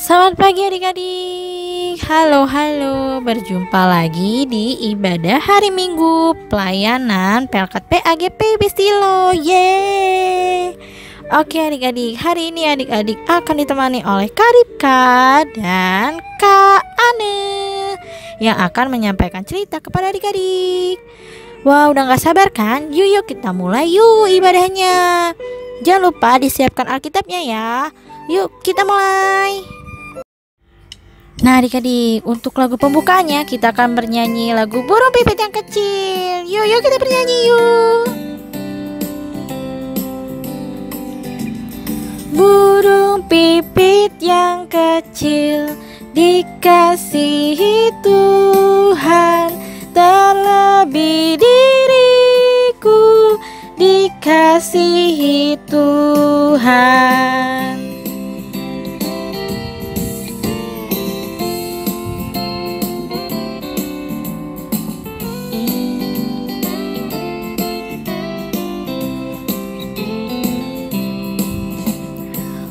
Selamat pagi adik-adik. Halo, berjumpa lagi di ibadah hari Minggu pelayanan Pelkat PAGP Bestilo. Yeay. Oke adik-adik, hari ini adik-adik akan ditemani oleh Kak Ripka dan Kak Ane yang akan menyampaikan cerita kepada adik-adik. Wah, udah gak sabar kan? Yuk kita mulai yuk ibadahnya. Jangan lupa disiapkan Alkitabnya ya. Yuk kita mulai. Nah adik-adik, untuk lagu pembukaannya kita akan bernyanyi lagu Burung Pipit yang Kecil. Yuk kita bernyanyi yuk. Burung pipit yang kecil dikasihi Tuhan, terlebih diriku dikasihi Tuhan.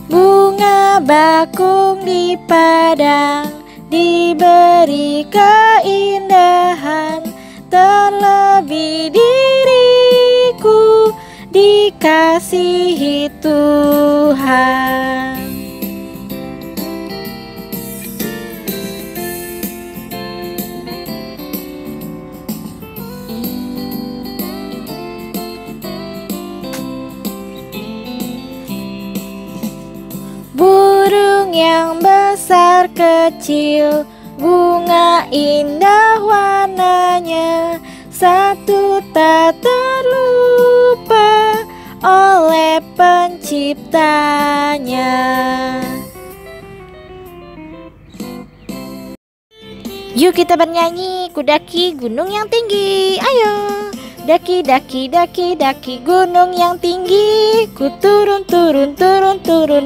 Bunga bakung di padang diberi keindahan, terlebih diriku dikasihi Tuhan. Burung yang besar kecil, bunga indah warnanya, satu tak terlupa oleh penciptanya. Yuk kita bernyanyi kudaki gunung yang tinggi. Ayo. Daki gunung yang tinggi, ku turun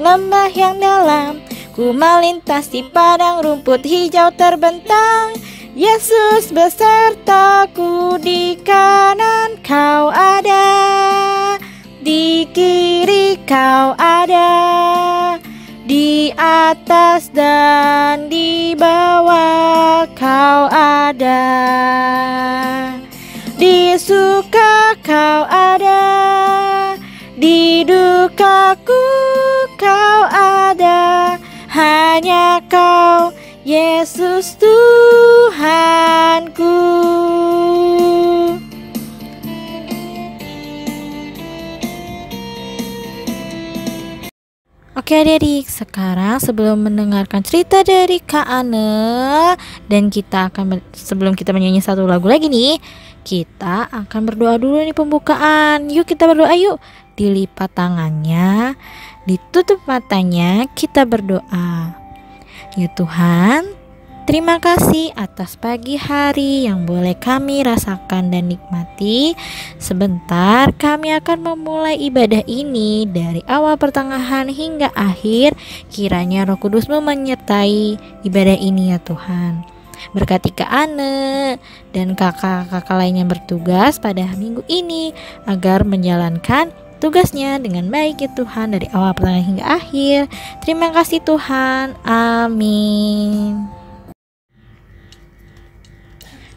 lembah yang dalam, ku melintasi padang rumput hijau terbentang. Yesus besertaku, di kanan kau ada, di kiri kau ada, di atas dan di bawah kau ada. Di suka kau ada, di dukaku kau ada, hanya kau Yesus Tuhanku. Oke adik-adik, sekarang sebelum mendengarkan cerita dari Kak Ane dan sebelum kita menyanyi satu lagu lagi nih, kita akan berdoa dulu nih pembukaan. Yuk kita berdoa yuk. Dilipat tangannya, ditutup matanya, kita berdoa. Ya Tuhan, terima kasih atas pagi hari yang boleh kami rasakan dan nikmati. Sebentar kami akan memulai ibadah ini dari awal pertengahan hingga akhir. Kiranya Roh Kudus-Mu menyertai ibadah ini ya Tuhan. Berkati Kak Ane dan kakak-kakak lain yang bertugas pada minggu ini agar menjalankan tugasnya dengan baik ya Tuhan dari awal pertengahan hingga akhir. Terima kasih Tuhan. Amin.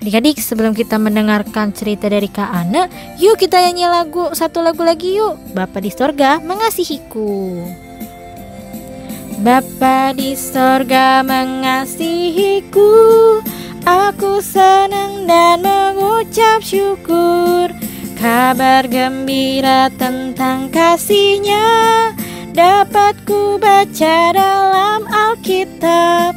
Adik-adik, sebelum kita mendengarkan cerita dari Kak Ane, yuk kita nyanyi satu lagu lagi yuk. Bapa di sorga mengasihiku. Bapa di sorga mengasihiku, aku senang dan mengucap syukur. Kabar gembira tentang kasih-Nya dapat ku baca dalam Alkitab.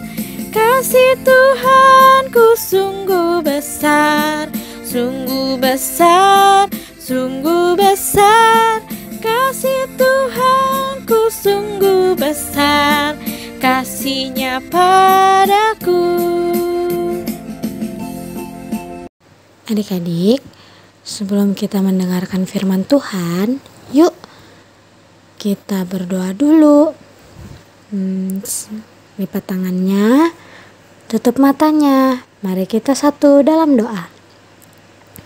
Kasih Tuhanku sungguh besar, sungguh besar, sungguh besar. Kasih Tuhanku sungguh besar, kasih-Nya padaku. Adik-adik, sebelum kita mendengarkan firman Tuhan, yuk kita berdoa dulu. Lipat tangannya, tutup matanya. Mari kita satu dalam doa.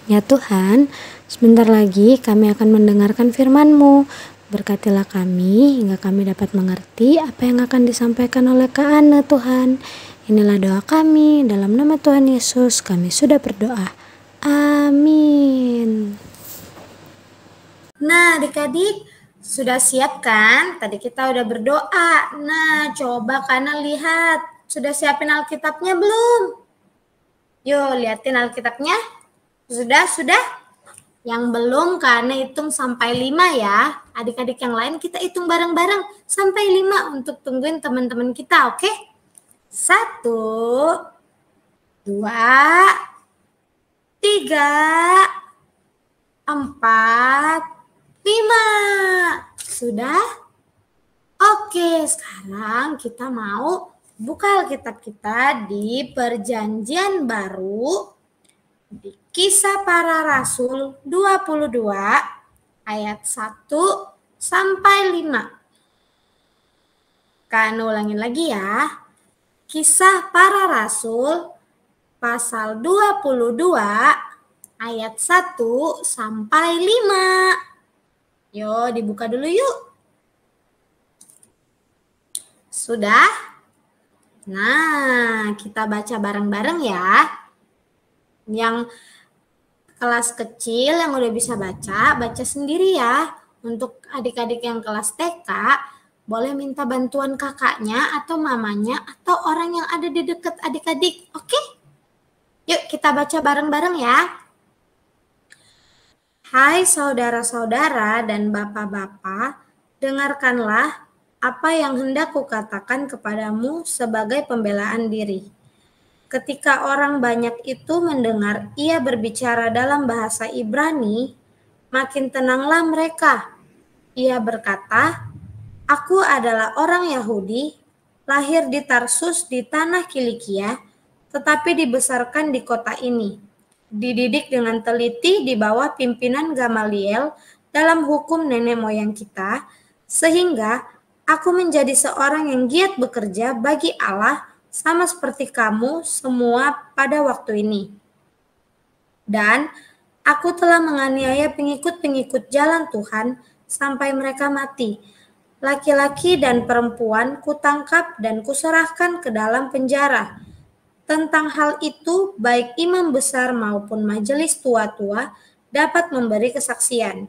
Ya Tuhan, sebentar lagi kami akan mendengarkan firman-Mu. Berkatilah kami hingga kami dapat mengerti apa yang akan disampaikan oleh Kak Ana, Tuhan. Inilah doa kami, dalam nama Tuhan Yesus kami sudah berdoa. Amin. Nah, adik-adik, sudah siap kan? Tadi kita udah berdoa. Nah, coba Kana lihat. Sudah siapin Alkitabnya belum? Yuk, liatin Alkitabnya. Sudah? Yang belum, Kana hitung sampai 5 ya. Adik-adik yang lain kita hitung bareng-bareng sampai 5 untuk tungguin teman-teman kita, oke? 1, 2, 3, 4, 5. Sudah? Oke, sekarang kita mau buka Alkitab kita di Perjanjian Baru di Kisah Para Rasul 22 ayat 1 sampai 5. Kan ulangin lagi ya. Kisah Para Rasul pasal 22 ayat 1 sampai 5. Yo, dibuka dulu yuk. Sudah? Nah, kita baca bareng-bareng ya. Yang kelas kecil yang udah bisa baca sendiri ya. Untuk adik-adik yang kelas TK, boleh minta bantuan kakaknya atau mamanya atau orang yang ada di dekat adik-adik. Oke? Yuk kita baca bareng-bareng ya. Hai saudara-saudara dan bapak-bapak, dengarkanlah apa yang hendak kukatakan kepadamu sebagai pembelaan diri. Ketika orang banyak itu mendengar ia berbicara dalam bahasa Ibrani, makin tenanglah mereka. Ia berkata, "Aku adalah orang Yahudi, lahir di Tarsus di tanah Kilikia, tetapi dibesarkan di kota ini. Dididik dengan teliti di bawah pimpinan Gamaliel dalam hukum nenek moyang kita, sehingga aku menjadi seorang yang giat bekerja bagi Allah sama seperti kamu semua pada waktu ini. Dan aku telah menganiaya pengikut-pengikut jalan Tuhan sampai mereka mati. Laki-laki dan perempuan kutangkap dan kuserahkan ke dalam penjara. Tentang hal itu, baik imam besar maupun majelis tua-tua dapat memberi kesaksian.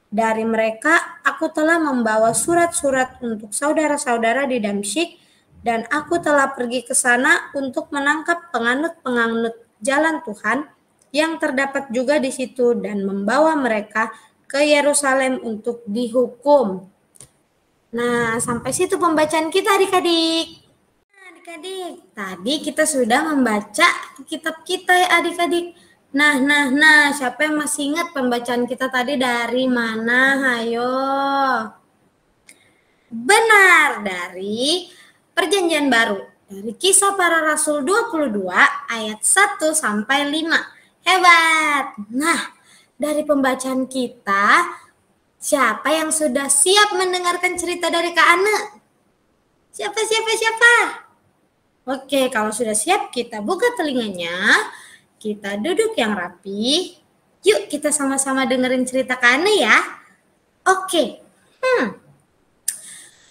Dari mereka, aku telah membawa surat-surat untuk saudara-saudara di Damsyik, dan aku telah pergi ke sana untuk menangkap penganut-penganut jalan Tuhan yang terdapat juga di situ dan membawa mereka ke Yerusalem untuk dihukum. Nah, sampai situ pembacaan kita adik-adik. Adik-adik, tadi kita sudah membaca kitab kita ya adik-adik. Nah, siapa yang masih ingat pembacaan kita tadi dari mana? Hayo. Benar, dari Perjanjian Baru. Dari Kisah Para Rasul 22 ayat 1 sampai 5. Hebat. Nah, dari pembacaan kita, siapa yang sudah siap mendengarkan cerita dari Kak Ane? Siapa? Oke, kalau sudah siap kita buka telinganya, kita duduk yang rapi. Yuk kita sama-sama dengerin cerita Kak Ane ya. Oke,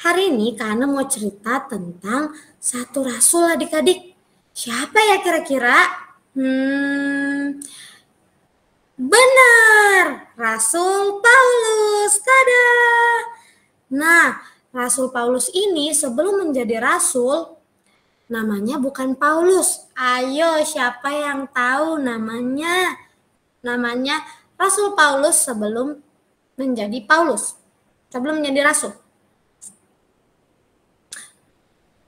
hari ini Kak Ane mau cerita tentang satu rasul adik-adik. Siapa ya kira-kira? Benar, Rasul Paulus. Tada! Nah, Rasul Paulus ini sebelum menjadi rasul, namanya bukan Paulus. Ayo, siapa yang tahu namanya? Namanya Rasul Paulus sebelum menjadi Paulus. Sebelum menjadi rasul.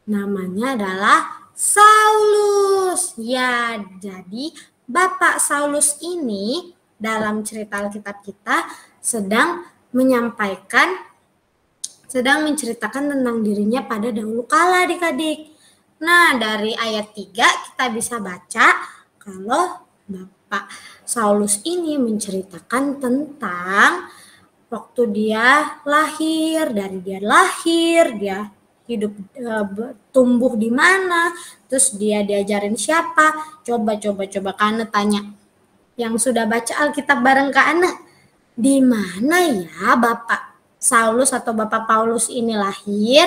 Namanya adalah Saulus. Ya, jadi Bapak Saulus ini dalam cerita Alkitab kita sedang menceritakan tentang dirinya pada dahulu kala adik-adik. Nah, dari ayat 3 kita bisa baca kalau Bapak Saulus ini menceritakan tentang waktu dia lahir, dari dia lahir, dia hidup tumbuh di mana, terus dia diajarin siapa. Coba Kak Ane tanya. Yang sudah baca Alkitab bareng Kak Ane, di mana ya Bapak Saulus atau Bapak Paulus ini lahir?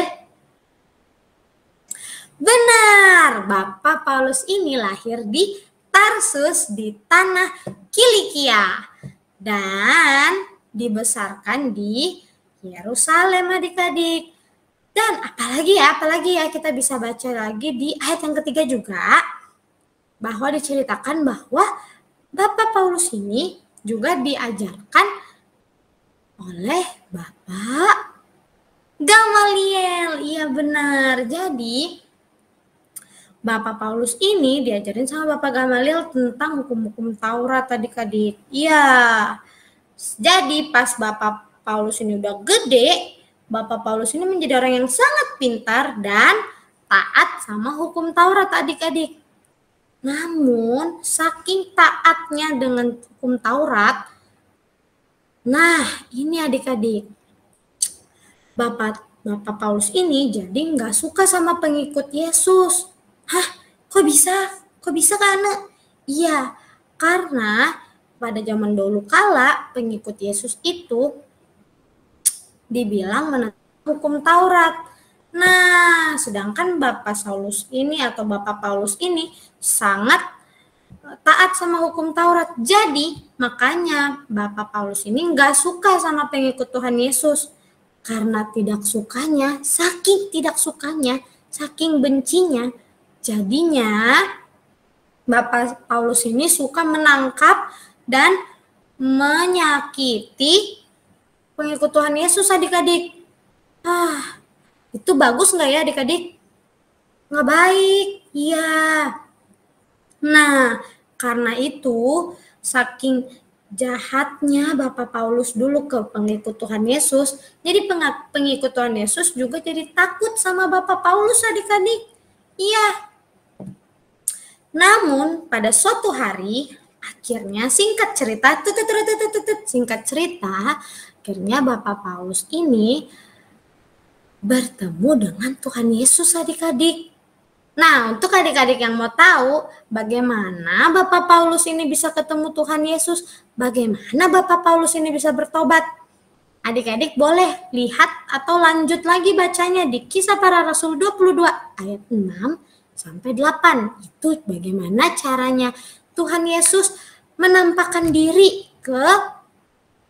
Benar, Bapak Paulus ini lahir di Tarsus di tanah Kilikia dan dibesarkan di Yerusalem adik-adik. Dan apalagi ya kita bisa baca lagi di ayat yang ketiga juga bahwa diceritakan bahwa Bapak Paulus ini juga diajarkan oleh Bapak Gamaliel. Iya benar. Jadi Bapak Paulus ini diajarin sama Bapak Gamaliel tentang hukum-hukum Taurat adik-adik. Iya. Jadi pas Bapak Paulus ini udah gede, Bapak Paulus ini menjadi orang yang sangat pintar dan taat sama hukum Taurat adik-adik. Namun saking taatnya dengan hukum Taurat, nah ini adik-adik, Bapak Paulus ini jadi nggak suka sama pengikut Yesus. Hah, kok bisa? Kok bisa Kak? Iya, karena pada zaman dulu kala pengikut Yesus itu dibilang menentang hukum Taurat. Nah, sedangkan Bapak Saulus ini atau Bapak Paulus ini sangat taat sama hukum Taurat. Jadi, makanya Bapak Paulus ini nggak suka sama pengikut Tuhan Yesus. Karena tidak sukanya, saking bencinya, jadinya Bapak Paulus ini suka menangkap dan menyakiti pengikut Tuhan Yesus adik-adik. Itu bagus nggak ya adik-adik? Nggak baik, iya. Nah, karena itu saking jahatnya Bapak Paulus dulu ke pengikut Tuhan Yesus, jadi pengikut Tuhan Yesus juga jadi takut sama Bapak Paulus adik-adik. Iya. Namun pada suatu hari, akhirnya singkat cerita, akhirnya Bapak Paulus ini bertemu dengan Tuhan Yesus adik-adik. Nah, untuk adik-adik yang mau tahu bagaimana Bapak Paulus ini bisa ketemu Tuhan Yesus, bagaimana Bapak Paulus ini bisa bertobat, adik-adik boleh lihat atau lanjut lagi bacanya di Kisah Para Rasul 22 ayat 6 sampai 8. Itu bagaimana caranya Tuhan Yesus menampakkan diri ke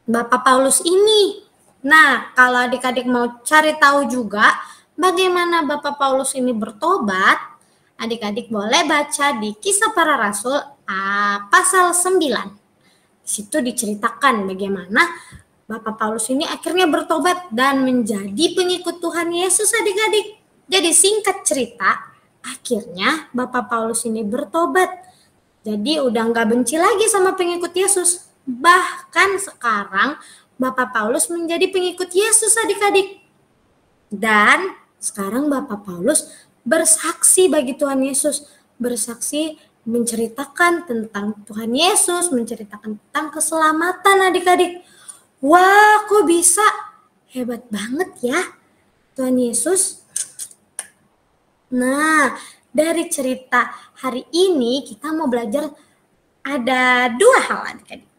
Bapak Paulus ini. Nah, kalau adik-adik mau cari tahu juga bagaimana Bapak Paulus ini bertobat, adik-adik boleh baca di Kisah Para Rasul pasal 9. Di situ diceritakan bagaimana Bapak Paulus ini akhirnya bertobat dan menjadi pengikut Tuhan Yesus adik-adik. Jadi singkat cerita, akhirnya Bapak Paulus ini bertobat. Jadi udah nggak benci lagi sama pengikut Yesus. Bahkan sekarang Bapak Paulus menjadi pengikut Yesus adik-adik. Dan sekarang Bapak Paulus bersaksi bagi Tuhan Yesus. Bersaksi menceritakan tentang Tuhan Yesus, menceritakan tentang keselamatan adik-adik. Wah, kok bisa? Hebat banget ya Tuhan Yesus. Nah, dari cerita hari ini kita mau belajar ada 2 hal adik-adik.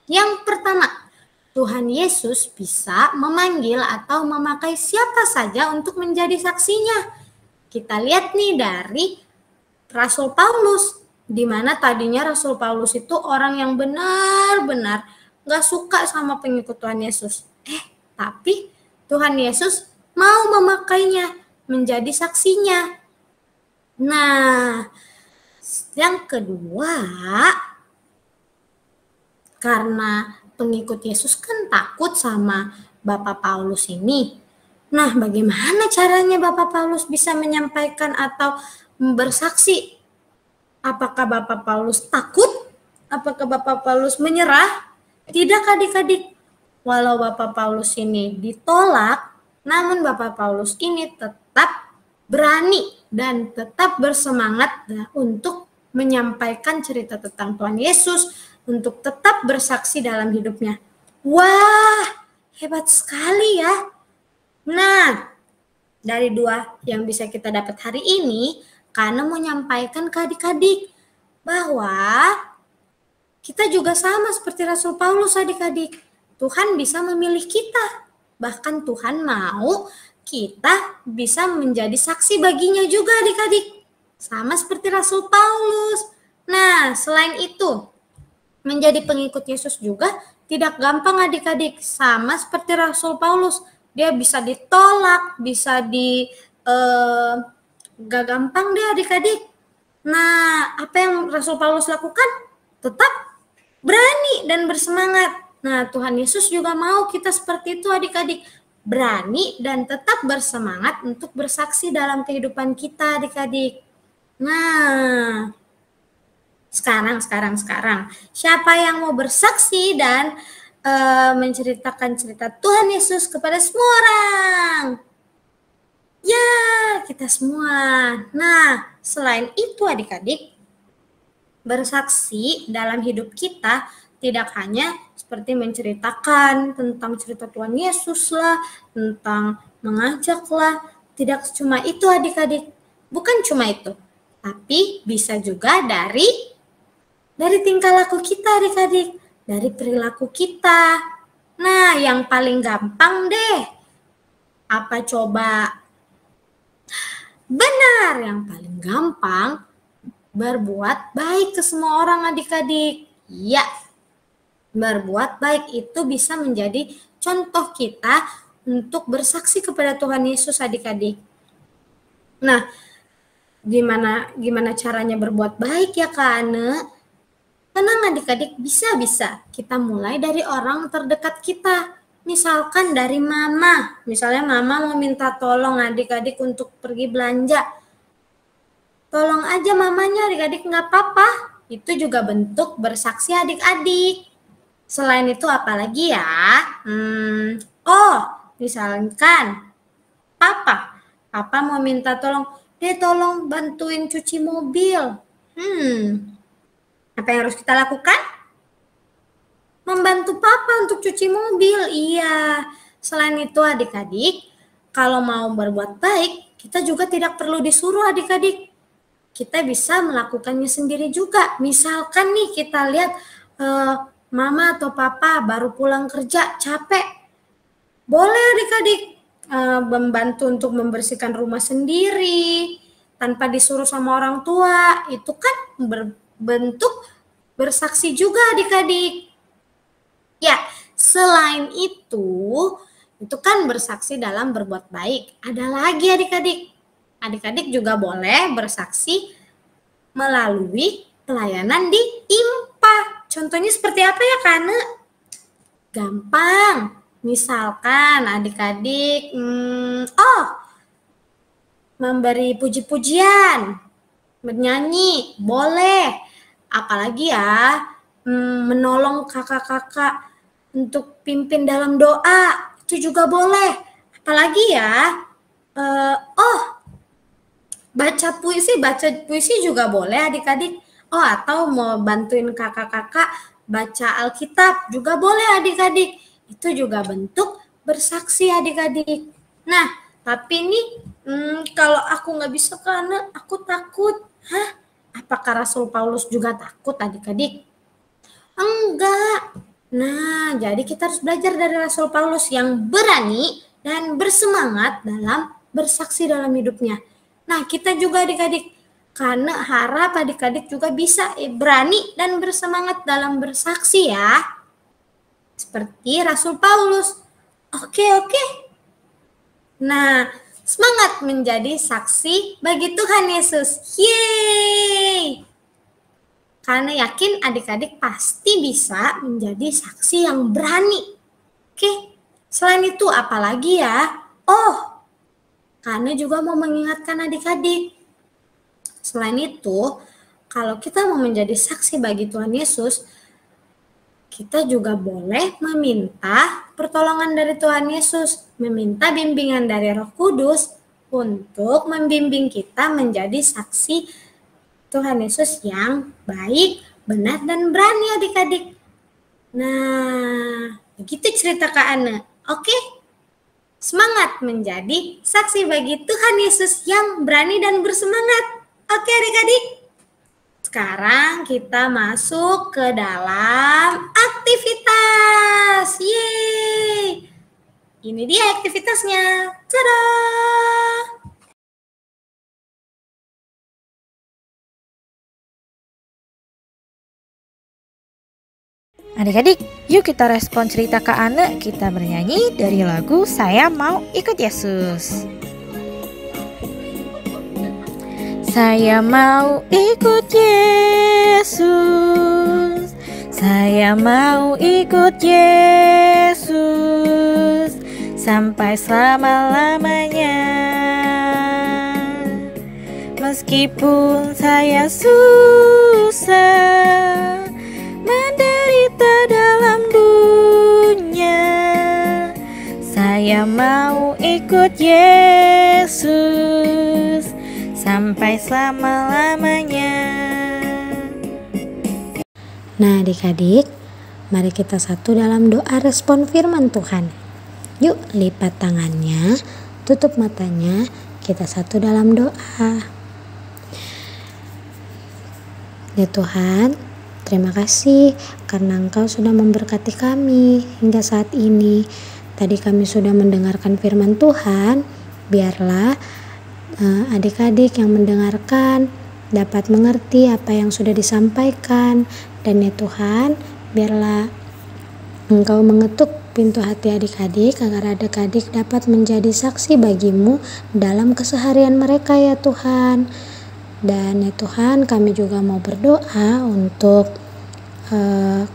Yang pertama, Tuhan Yesus bisa memanggil atau memakai siapa saja untuk menjadi saksinya. Kita lihat nih dari Rasul Paulus, di mana tadinya Rasul Paulus itu orang yang benar-benar gak suka sama pengikut Tuhan Yesus. Tapi Tuhan Yesus mau memakainya menjadi saksinya. Nah, yang kedua, karena pengikut Yesus kan takut sama Bapak Paulus ini. Nah, bagaimana caranya Bapak Paulus bisa menyampaikan atau bersaksi? Apakah Bapak Paulus takut? Apakah Bapak Paulus menyerah? Tidak adik-adik. Walau Bapak Paulus ini ditolak, namun Bapak Paulus ini tetap berani dan tetap bersemangat untuk menyampaikan cerita tentang Tuhan Yesus, untuk tetap bersaksi dalam hidupnya. Wah, hebat sekali ya. Nah, dari 2 yang bisa kita dapat hari ini, karena mau menyampaikan ke adik-adik bahwa kita juga sama seperti Rasul Paulus adik-adik. Tuhan bisa memilih kita. Bahkan Tuhan mau kita bisa menjadi saksi baginya juga adik-adik. Sama seperti Rasul Paulus. Nah, selain itu, menjadi pengikut Yesus juga tidak gampang adik-adik. Sama seperti Rasul Paulus. Dia bisa ditolak, bisa gak gampang deh adik-adik. Nah, apa yang Rasul Paulus lakukan? Tetap berani dan bersemangat. Nah, Tuhan Yesus juga mau kita seperti itu adik-adik. Berani dan tetap bersemangat untuk bersaksi dalam kehidupan kita adik-adik. Nah, sekarang. Siapa yang mau bersaksi dan menceritakan cerita Tuhan Yesus kepada semua orang? Ya, kita semua. Nah, selain itu adik-adik, bersaksi dalam hidup kita tidak hanya seperti menceritakan tentang cerita Tuhan Yesus lah, tentang mengajak lah. Tidak cuma itu adik-adik. Bukan cuma itu. Tapi bisa juga dari tingkah laku kita adik-adik. Dari perilaku kita. Nah, yang paling gampang deh. Apa coba? Benar, yang paling gampang berbuat baik ke semua orang adik-adik. Ya, berbuat baik itu bisa menjadi contoh kita untuk bersaksi kepada Tuhan Yesus adik-adik. Nah, gimana caranya berbuat baik ya Kak Ane? Tenang adik-adik, bisa. Kita mulai dari orang terdekat kita. Misalkan dari mama. Misalnya mama mau minta tolong adik-adik untuk pergi belanja. Tolong aja mamanya adik-adik, nggak apa-apa. Itu juga bentuk bersaksi adik-adik. Selain itu apalagi ya? Misalkan Papa mau minta tolong, tolong bantuin cuci mobil. Apa yang harus kita lakukan? Membantu Papa untuk cuci mobil. Iya. Selain itu adik-adik, kalau mau berbuat baik, kita juga tidak perlu disuruh adik-adik. Kita bisa melakukannya sendiri juga. Misalkan nih kita lihat mama atau papa baru pulang kerja, capek. Boleh adik-adik membantu untuk membersihkan rumah sendiri, tanpa disuruh sama orang tua. Itu kan berbentuk bersaksi juga adik-adik. Ya, selain itu kan bersaksi dalam berbuat baik. Ada lagi adik-adik. Adik-adik juga boleh bersaksi melalui pelayanan di IMPA. Contohnya seperti apa ya, Kane? Gampang. Misalkan adik-adik, memberi puji-pujian, bernyanyi, boleh. Apalagi ya, menolong kakak-kakak untuk pimpin dalam doa, itu juga boleh. Apalagi ya, baca puisi juga boleh adik-adik. Atau mau bantuin kakak-kakak baca Alkitab juga boleh adik-adik. Itu juga bentuk bersaksi adik-adik. Nah, tapi ini kalau aku nggak bisa karena aku takut. Apakah Rasul Paulus juga takut adik-adik? Enggak. Nah, jadi kita harus belajar dari Rasul Paulus yang berani dan bersemangat dalam bersaksi dalam hidupnya. Nah, kita juga adik-adik, karena harap adik-adik juga bisa berani dan bersemangat dalam bersaksi ya. Seperti Rasul Paulus. Oke. Nah, semangat menjadi saksi bagi Tuhan Yesus. Yeay! Karena yakin adik-adik pasti bisa menjadi saksi yang berani. Oke, selain itu apalagi ya? Karena juga mau mengingatkan adik-adik. Selain itu, kalau kita mau menjadi saksi bagi Tuhan Yesus, kita juga boleh meminta pertolongan dari Tuhan Yesus, meminta bimbingan dari Roh Kudus untuk membimbing kita menjadi saksi Tuhan Yesus yang baik, benar, dan berani adik-adik. Nah, begitu cerita Kak Ana. Oke? Semangat menjadi saksi bagi Tuhan Yesus yang berani dan bersemangat. Oke adik-adik? Sekarang kita masuk ke dalam aktivitas. Yeay! Ini dia aktivitasnya. Tada! Adik-adik, yuk kita respon cerita Kak Ane. Kita bernyanyi dari lagu Saya Mau Ikut Yesus. Saya mau ikut Yesus. Saya mau ikut Yesus sampai selama-lamanya. Meskipun saya susah menderita dalam dunia, saya mau ikut Yesus sampai selama-lamanya. Nah adik-adik, mari kita satu dalam doa respon firman Tuhan. Yuk lipat tangannya, tutup matanya, kita satu dalam doa. Ya Tuhan, terima kasih karena Engkau sudah memberkati kami hingga saat ini. Tadi kami sudah mendengarkan firman Tuhan. Biarlah adik-adik yang mendengarkan dapat mengerti apa yang sudah disampaikan. Dan ya Tuhan, biarlah Engkau mengetuk pintu hati adik-adik agar adik-adik dapat menjadi saksi bagimu dalam keseharian mereka ya Tuhan. Dan ya Tuhan, kami juga mau berdoa untuk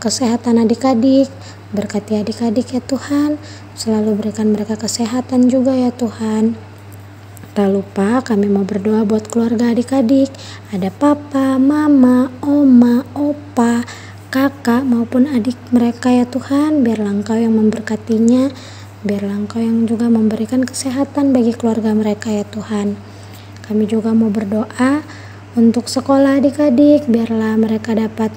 kesehatan adik-adik. Berkati adik-adik ya Tuhan, selalu berikan mereka kesehatan juga ya Tuhan. Tak lupa kami mau berdoa buat keluarga adik-adik. Ada papa, mama, oma, opa, kakak maupun adik mereka ya Tuhan. Biarlah Engkau yang memberkatinya, biarlah Engkau yang juga memberikan kesehatan bagi keluarga mereka ya Tuhan. Kami juga mau berdoa untuk sekolah adik-adik, biarlah mereka dapat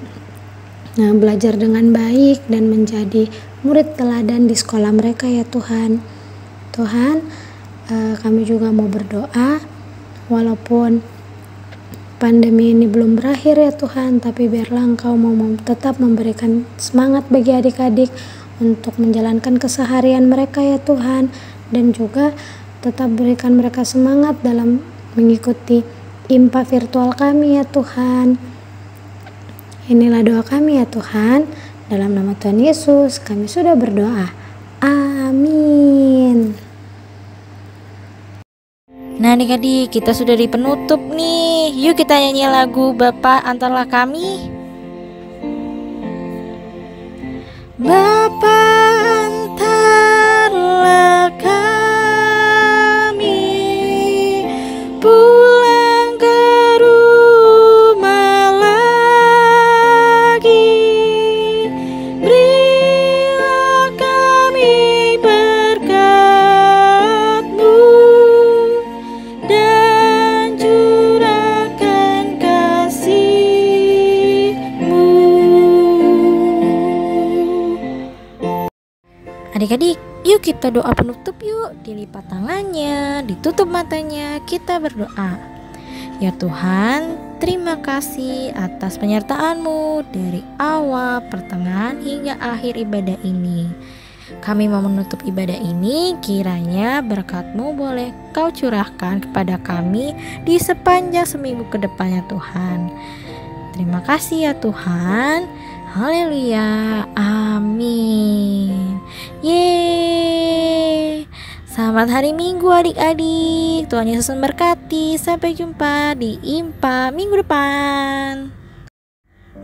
belajar dengan baik dan menjadi murid teladan di sekolah mereka ya Tuhan. Tuhan, kami juga mau berdoa walaupun pandemi ini belum berakhir ya Tuhan, tapi biarlah Engkau mau tetap memberikan semangat bagi adik-adik untuk menjalankan keseharian mereka ya Tuhan, dan juga tetap berikan mereka semangat dalam mengikuti IMPA virtual kami ya Tuhan. Inilah doa kami ya Tuhan. Dalam nama Tuhan Yesus kami sudah berdoa. Amin. Nah adik-adik, kita sudah di penutup nih. Yuk kita nyanyi lagu Bapa Antarlah Kami. Bapa antarlah kami pulang ke rumah lagi. Berilah kami berkat-Mu dan curahkan kasih-Mu. Adik-adik, yuk kita doa penutup yuk. Dilipat tangannya, ditutup matanya, kita berdoa. Ya Tuhan, terima kasih atas penyertaan-Mu dari awal, pertengahan, hingga akhir ibadah ini. Kami mau menutup ibadah ini, kiranya berkat-Mu boleh Kau curahkan kepada kami di sepanjang seminggu ke depannya Tuhan. Terima kasih ya Tuhan. Haleluya, amin. Yeay. Selamat hari Minggu adik-adik. Tuhan Yesus memberkati. Sampai jumpa di IMPA minggu depan.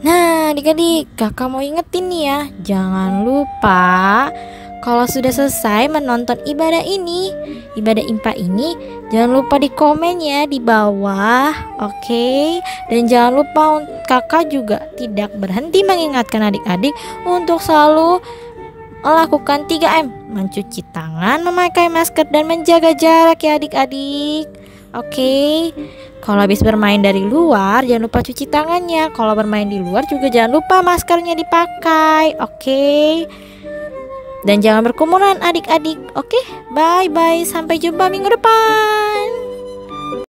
Nah adik-adik, kakak mau ingetin nih ya, jangan lupa kalau sudah selesai menonton ibadah ini, ibadah IMPA ini, jangan lupa di komen ya di bawah, oke? Dan jangan lupa kakak juga tidak berhenti mengingatkan adik-adik untuk selalu melakukan 3M, mencuci tangan, memakai masker, dan menjaga jarak ya adik-adik. Oke? Kalau habis bermain dari luar, jangan lupa cuci tangannya. Kalau bermain di luar juga jangan lupa maskernya dipakai, oke? Dan jangan berkerumun adik-adik. Oke, bye-bye. Sampai jumpa minggu depan.